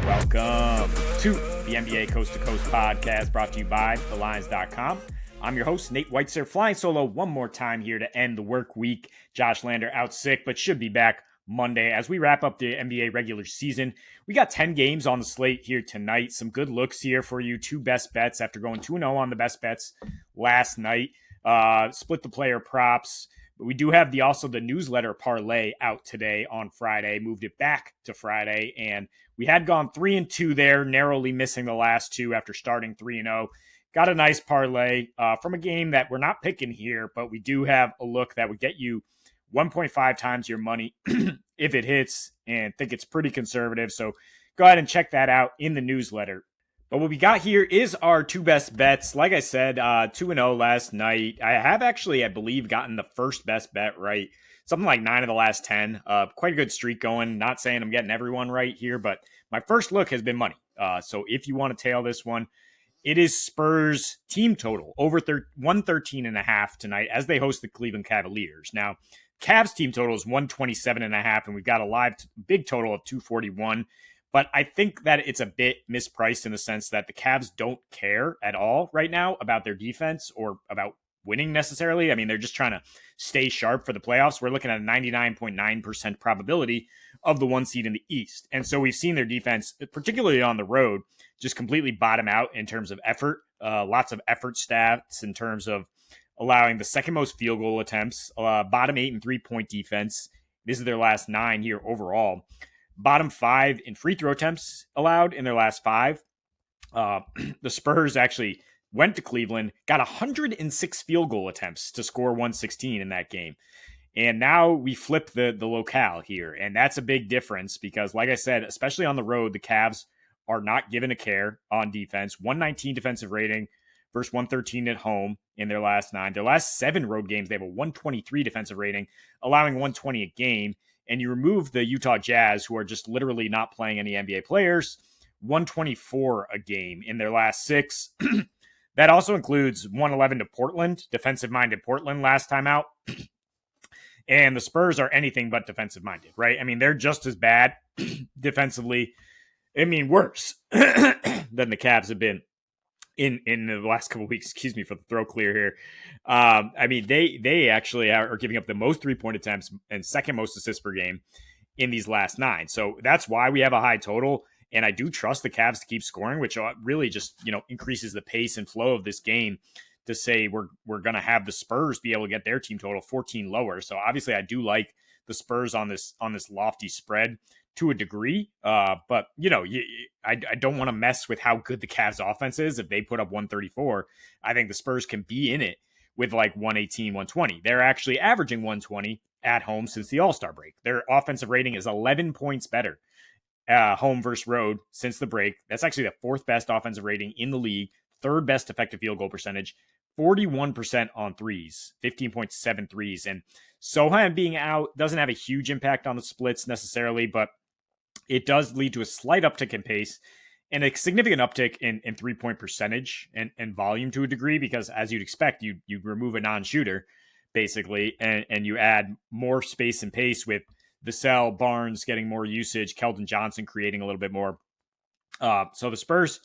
Welcome to the NBA Coast to Coast podcast brought to you by TheLines.com. I'm your host, Nate Weitzer, flying solo one more time here to end the work week. Josh Lander out sick, but should be back Monday as we wrap up the NBA regular season. We got 10 games on the slate here tonight. Some good looks here for you. Two best bets after going 2-0 on the best bets last night. Split the player props. But we do have also the newsletter parlay out today on Friday. Moved it back to Friday, and we had gone 3-2 there, narrowly missing the last two after starting 3-0. Got a nice parlay from a game that we're not picking here, but we do have a look that would get you 1.5 times your money if it hits, and think it's pretty conservative. So go ahead and check that out in the newsletter. But what we got here is our two best bets. Like I said, 2-0 last night. I have actually, I believe, gotten the first best bet right. Something like 9 of the last 10. Quite a good streak going. Not saying I'm getting everyone right here, but my first look has been money. So if you want to tail this one, it is Spurs team total over 113.5 tonight as they host the Cleveland Cavaliers. Now, Cavs team total is 127.5, and we've got a live big total of 241. But I think that it's a bit mispriced in the sense that the Cavs don't care at all right now about their defense or about winning necessarily. I mean, they're just trying to stay sharp for the playoffs. We're looking at a 99.9% probability of the one seed in the East. And so we've seen their defense, particularly on the road, just completely bottom out in terms of effort. Lots of effort stats in terms of allowing the second most field goal attempts, bottom 8 in 3-point defense. This is their last 9 here overall. Bottom 5 in free throw attempts allowed in their last 5. The Spurs actually went to Cleveland, got 106 field goal attempts to score 116 in that game. And now we flip the locale here. And that's a big difference because, like I said, especially on the road, the Cavs are not given a care on defense. 119 defensive rating versus 113 at home in their last 9. Their last 7 road games, they have a 123 defensive rating, allowing 120 a game. And you remove the Utah Jazz, who are just literally not playing any NBA players, 124 a game in their last 6. That also includes 111 to Portland, defensive-minded Portland last time out. And the Spurs are anything but defensive-minded, right? I mean, they're just as bad defensively. I mean, worse than the Cavs have been in the last couple of weeks. Excuse me for the throw clear here. I mean, they actually are giving up the most 3-point attempts and second most assists per game in these last 9. So that's why we have a high total. And I do trust the Cavs to keep scoring, which really just, increases the pace and flow of this game to say we're going to have the Spurs be able to get their team total 14 lower. So obviously I do like the Spurs on this lofty spread to a degree. But, I don't want to mess with how good the Cavs offense is. If they put up 134, I think the Spurs can be in it with like 118, 120. They're actually averaging 120 at home since the All-Star break. Their offensive rating is 11 points better home versus road since the break. That's actually the 4th best offensive rating in the league, 3rd best effective field goal percentage, 41% on threes, 15.7 threes. And Sohan being out doesn't have a huge impact on the splits necessarily, but it does lead to a slight uptick in pace and a significant uptick in 3-point percentage and volume to a degree, because as you'd expect, you remove a non-shooter basically, and you add more space and pace with Vassell, Barnes getting more usage, Keldon Johnson creating a little bit more. So the Spurs,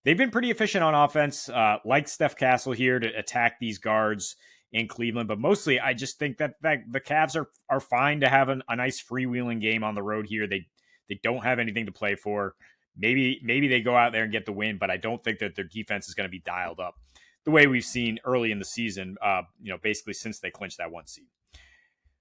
they've been pretty efficient on offense, like Steph Castle here to attack these guards in Cleveland. But mostly, I just think that the Cavs are fine to have a nice freewheeling game on the road here. They don't have anything to play for. Maybe they go out there and get the win, but I don't think that their defense is going to be dialed up the way we've seen early in the season, basically since they clinched that 1 seed.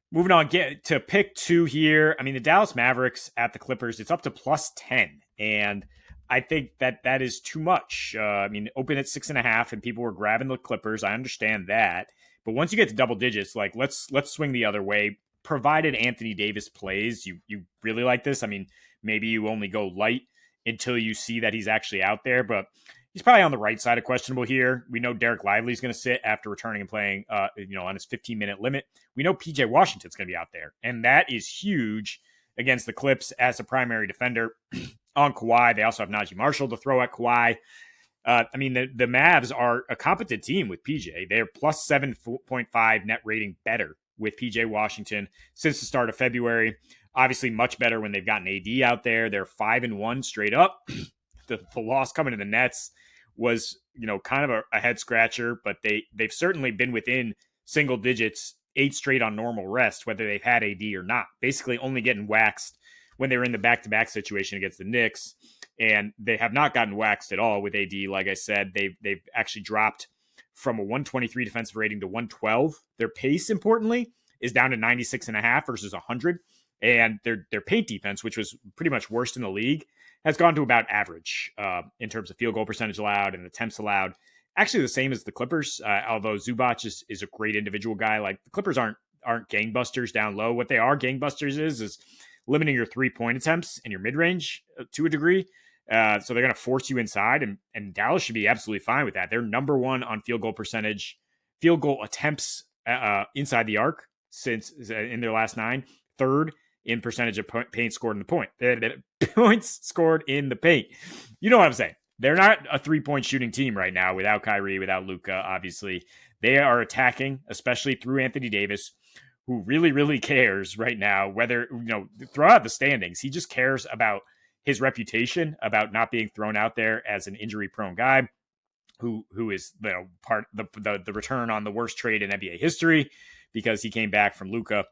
Moving on, get to pick 2 here. I mean, the Dallas Mavericks at the Clippers, it's up to +10. And I think that is too much. Open at 6.5 and people were grabbing the Clippers. I understand that. But once you get to double digits, like let's swing the other way. Provided Anthony Davis plays, you really like this. I mean, maybe you only go light until you see that he's actually out there, but he's probably on the right side of questionable here. We know Derek Lively's going to sit after returning and playing, on his 15-minute limit. We know PJ Washington's going to be out there, and that is huge against the Clips as a primary defender on Kawhi. They also have Najee Marshall to throw at Kawhi. The Mavs are a competent team with PJ. They're plus 7.5 net rating better with PJ Washington since the start of February. Obviously, much better when they've gotten AD out there. They're 5-1 straight up. The loss coming to the Nets was, kind of a head scratcher, but they've certainly been within single digits 8 straight on normal rest, whether they've had AD or not. Basically, only getting waxed when they were in the back-to-back situation against the Knicks, and they have not gotten waxed at all with AD. Like I said, they've actually dropped from a 123 defensive rating to 112. Their pace, importantly, is down to 96.5 versus 100. And their paint defense, which was pretty much worst in the league, has gone to about average in terms of field goal percentage allowed and attempts allowed. Actually, the same as the Clippers, although Zubac is a great individual guy. Like, the Clippers aren't gangbusters down low. What they are gangbusters is limiting your 3-point attempts and your mid-range to a degree. So they're going to force you inside, and Dallas should be absolutely fine with that. They're number one on field goal percentage, field goal attempts inside the arc since in their last 9. Third in percentage of paint scored in the point. Points scored in the paint. You know what I'm saying? They're not a 3-point shooting team right now without Kyrie, without Luka, obviously. They are attacking, especially through Anthony Davis, who really, really cares right now whether, throughout the standings, he just cares about his reputation, about not being thrown out there as an injury-prone guy who is part the return on the worst trade in NBA history because he came back from Luka.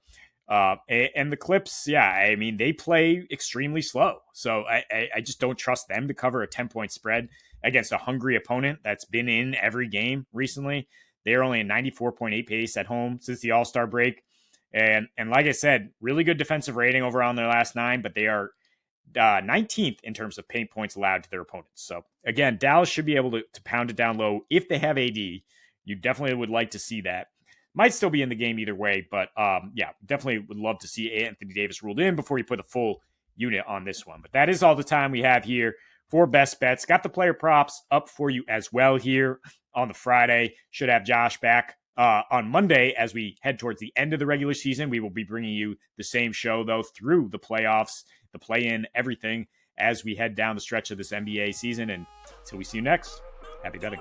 And the Clips, they play extremely slow. So I just don't trust them to cover a 10-point spread against a hungry opponent that's been in every game recently. They're only a 94.8 pace at home since the All-Star break. And like I said, really good defensive rating overall in their last 9, but they are 19th in terms of paint points allowed to their opponents. So again, Dallas should be able to pound it down low if they have AD. You definitely would like to see that. Might still be in the game either way, but definitely would love to see Anthony Davis ruled in before you put a full unit on this one. But that is all the time we have here for best bets. Got the player props up for you as well here on the Friday. Should have Josh back on Monday as we head towards the end of the regular season. We will be bringing you the same show, though, through the playoffs, the play-in, everything as we head down the stretch of this NBA season. And until we see you next, happy betting.